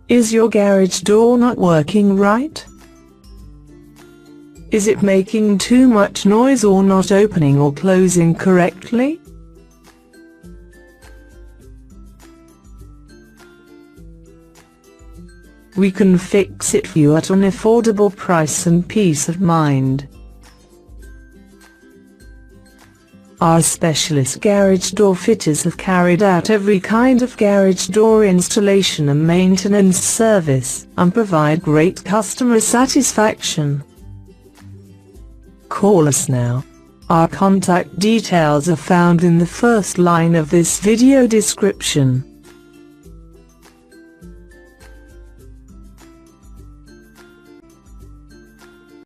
Is your garage door not working right? Is it making too much noise or not opening or closing correctly? We can fix it for you at an affordable price and peace of mind. Our specialist garage door fitters have carried out every kind of garage door installation and maintenance service, and provide great customer satisfaction. Call us now. Our contact details are found in the first line of this video description.